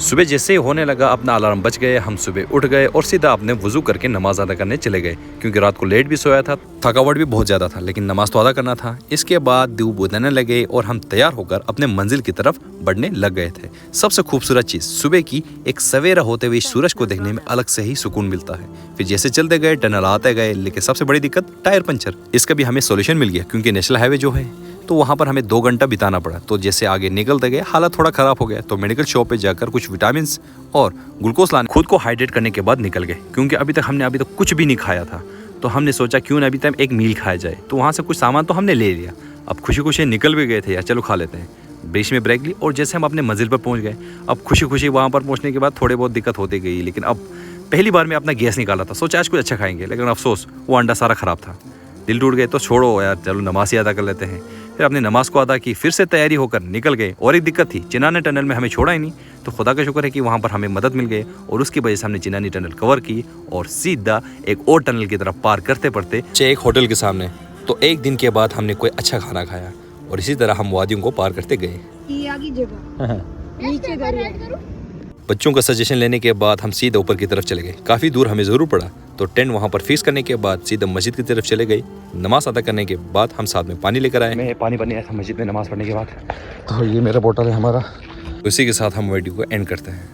सुबह जैसे ही होने लगा अपना अलार्म बज गए, हम सुबह उठ गए और सीधा अपने वुजू करके नमाज अदा करने चले गए, क्योंकि रात को लेट भी सोया था, थकावट भी बहुत ज़्यादा था, लेकिन नमाज तो अदा करना था। इसके बाद धूप उतरने लगे और हम तैयार होकर अपने मंजिल की तरफ बढ़ने लग गए थे। सबसे खूबसूरत चीज़ सुबह की एक सवेरा होते हुए सूरज को देखने में अलग से ही सुकून मिलता है। फिर जैसे चलते गए, टनल आते गए, लेकिन सबसे बड़ी दिक्कत टायर पंचर। इसका भी हमें सोल्यूशन मिल गया, क्योंकि नेशनल हाईवे जो है तो वहाँ पर हमें 2 घंटा बिताना पड़ा। तो जैसे आगे निकलते गए हालत थोड़ा ख़राब हो गया, तो मेडिकल शॉप पे जाकर कुछ विटामिन और ग्लूकोज लाने खुद को हाइड्रेट करने के बाद निकल गए, क्योंकि अभी तक कुछ भी नहीं खाया था। तो हमने सोचा क्यों ना अभी तक एक मील खाया जाए। तो वहाँ से कुछ सामान तो हमने ले लिया, अब खुशी खुशी निकल भी गए थे, यार चलो खा लेते हैं। बीच में ब्रेक ली और जैसे हम अपने मंजिल पर पहुँच गए, अब खुशी खुशी वहाँ पर पहुँचने के बाद थोड़े बहुत दिक्कत होती गई, लेकिन अब पहली बार में अपना गैस निकाला था, सोचा आज कुछ अच्छा खाएंगे, लेकिन अफसोस वो अंडा सारा ख़राब था। दिल टूट गए, तो छोड़ो यार, चलो नमाज ही अदा कर लेते हैं। फिर अपने नमाज को अदा की, फिर से तैयारी होकर निकल गए। और एक दिक्कत थी, चिनानी टनल में हमें छोड़ा ही नहीं, तो खुदा का शुक्र है कि वहाँ पर हमें मदद मिल गई और उसकी वजह से हमने चिनानी टनल कवर की और सीधा एक और टनल की तरफ पार करते पड़ते एक होटल के सामने। तो एक दिन के बाद हमने कोई अच्छा खाना खाया और इसी तरह हम वादियों को पार करते गए। बच्चों का सजेशन लेने के बाद हम सीधा ऊपर की तरफ चले गए। काफ़ी दूर हमें ज़रूर पड़ा, तो टेंट वहाँ पर फिक्स करने के बाद सीधा मस्जिद की तरफ चले गए। नमाज अदा करने के बाद हम साथ में पानी लेकर आए। मैं पानी पीने आया था मस्जिद में नमाज पढ़ने के बाद, तो ये मेरा बोतल है हमारा। उसी के साथ हम वीडियो को एंड करते हैं।